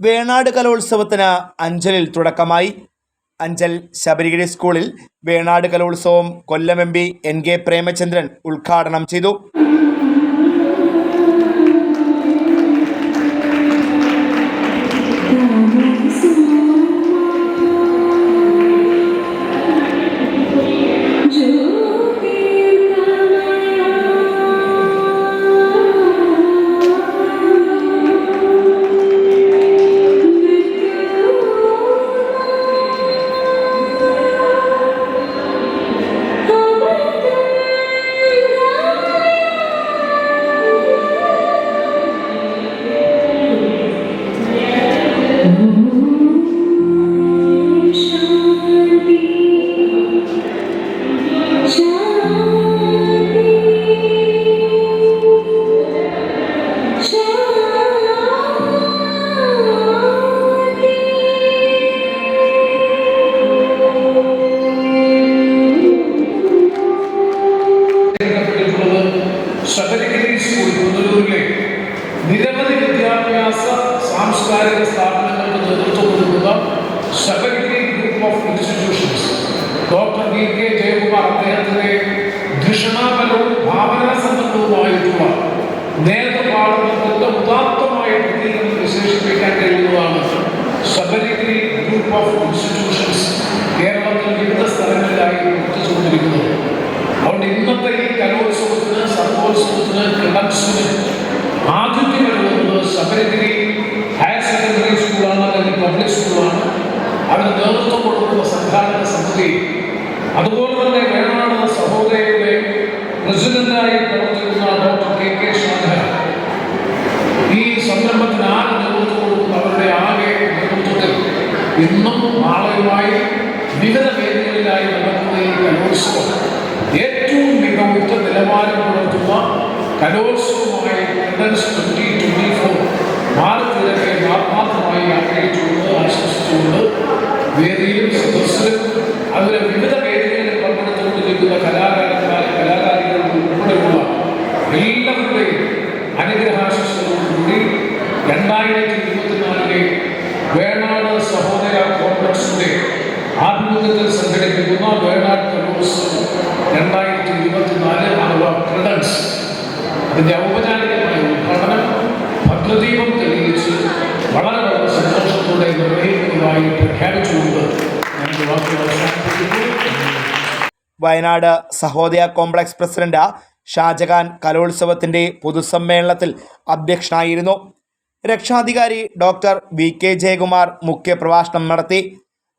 വേണാട് കലോത്സവത്തിന് അഞ്ചലിൽ തുടക്കമായി. അഞ്ചൽ ശബരിഗിരി സ്കൂളിൽ വേണാട് കലോത്സവം കൊല്ലം എം പി NK പ്രേമചന്ദ്രൻ ഉദ്ഘാടനം ചെയ്തു. ശബരിഗിരി സ്കൂൾ പുനലൂരിലെ നിരവധി വിദ്യാഭ്യാസ സാംസ്കാരിക സ്ഥാപനങ്ങൾക്ക് നേതൃത്വം കൊടുക്കുന്ന Sabarigiri group of institutions doctor VK Jayakumar അദ്ദേഹത്തിന്റെ ധിഷണാപരവും ഭാവനാസമ്പന്നവുമായിട്ടുള്ള നേതൃപാഠനത്തിന്റെ ഉദാത്തമായ രീതിയിൽ വിശേഷിപ്പിക്കാൻ കഴിയുന്നതാണ് ശബരിഗിരി ഗ്രൂപ്പ് ഓഫ് ഇൻസ്റ്റിറ്റ്യൂഷൻസ് കേരളത്തിൽ വിവിധ സ്ഥലങ്ങളിലായി പ്രവർത്തിച്ചുകൊണ്ടിരിക്കുന്നത്. അതുകൊണ്ട് ഇന്നത്തെ ഈ കലോത്സവത്തിന് സർവോത്സവത്തിന് ക്ലബ്സിന് ആതിഥ്യം നൽകുന്നത് ശബരിഗിരി ഹയർ സെക്കൻഡറി സ്കൂളാണ്, അല്ലെങ്കിൽ പബ്ലിക് സ്കൂളാണ്. അതിന് നേതൃത്വം കൊടുക്കുന്ന സംഘാടക സമിതി, അതുപോലെ തന്നെ വേണാട് സഹോദരിയുടെ പ്രസിഡന്റായി പ്രവർത്തിക്കുന്ന ഡോക്ടർ KK ഷാജ, ഈ സംരംഭത്തിന് ആര് നേതൃത്വം കൊടുക്കുന്ന അവരുടെ ആകെ നേതൃത്വത്തിൽ ഇന്നും നാളെയുമായി വിവിധ വേദികളിലായി നടക്കുന്ന ഈ കലോത്സവം ഏറ്റവും മികവുറ്റ നിലവാരം പുലർത്തുന്ന കലോത്സവമായി 2024 മാറിത്തീരട്ടെ ആത്മാർത്ഥമായി ആഗ്രഹിച്ചുകൊണ്ട് ആശംസിച്ചുകൊണ്ട് വേദിയിലും സദസ്സിലും അതിലെ വിവിധ വേദികളിൽ പങ്കെടുത്തുകൊണ്ടിരിക്കുന്ന കലാകാരികൾ ഉൾപ്പെടെയുള്ള എല്ലാവരുടെയും അനുഗ്രഹാശംസകളോടുകൂടി 2024 വേണാട് സഹോദര കോംപ്ലക്സിന്റെ ആഭിമുഖ്യത്തിൽ സംഘടിപ്പിക്കുന്ന വേണാട് കലോത്സവം 2024 അഥവാ ക്രെഡൻസ് അതിൻ്റെ ഔപചാരികമായ ഉദ്ഘാടനം ഭദ്രദീപം തെളിയിച്ച് വളരെ വളരെ സന്തോഷത്തോടെ നിർവഹിക്കുന്നതായി പ്രഖ്യാപിച്ചുകൊണ്ട് ഞാൻ വാക്കുകൾ അവസാനിപ്പിക്കുന്നു. വയനാട് സഹോദയ കോംപ്ലക്സ് പ്രസിഡന്റ് ഷാജഹാൻ കലോത്സവത്തിന്റെ പൊതുസമ്മേളനത്തിൽ അധ്യക്ഷനായിരുന്നു. രക്ഷാധികാരി ഡോക്ടർ VK ജയകുമാർ മുഖ്യപ്രഭാഷണം നടത്തി.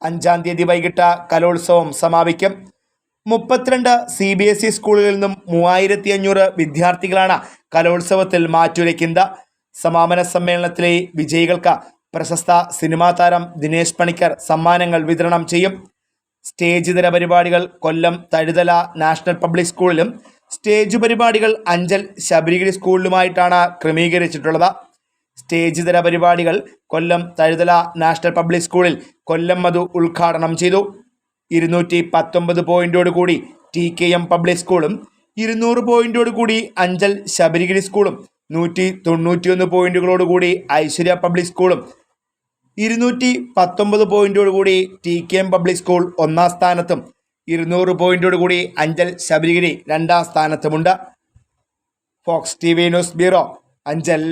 5-ാം തീയതി വൈകിട്ട് കലോത്സവം സമാപിക്കും. 32 CBSE സ്കൂളുകളിൽ നിന്നും 3500 വിദ്യാർത്ഥികളാണ് കലോത്സവത്തിൽ മാറ്റുരയ്ക്കുന്നത്. സമാപന സമ്മേളനത്തിലെ വിജയികൾക്ക് പ്രശസ്ത സിനിമാ താരം ദിനേശ് പണിക്കർ സമ്മാനങ്ങൾ വിതരണം ചെയ്യും. സ്റ്റേജ് ഇതര പരിപാടികൾ കൊല്ലം തഴുതല നാഷണൽ പബ്ലിക് സ്കൂളിലും സ്റ്റേജ് പരിപാടികൾ അഞ്ചൽ ശബരിഗിരി സ്കൂളിലുമായിട്ടാണ് ക്രമീകരിച്ചിട്ടുള്ളത്. സ്റ്റേജ് ഇതര പരിപാടികൾ കൊല്ലം തഴുതല നാഷണൽ പബ്ലിക് സ്കൂളിൽ കൊല്ലം മധു ഉദ്ഘാടനം ചെയ്തു. 219 പോയിന്റോടുകൂടി TKM പബ്ലിക് സ്കൂളും 200 പോയിന്റോടുകൂടി അഞ്ചൽ ശബരിഗിരി സ്കൂളും 191 പോയിന്റുകളോടുകൂടി ഐശ്വര്യ പബ്ലിക് സ്കൂളും 219 പോയിന്റോടുകൂടി TKM പബ്ലിക് സ്കൂൾ 1-ാം സ്ഥാനത്തും 200 പോയിന്റോടുകൂടി അഞ്ചൽ ശബരിഗിരി 2-ാം സ്ഥാനത്തുമുണ്ട്. Fox TV news bureau, Anchal.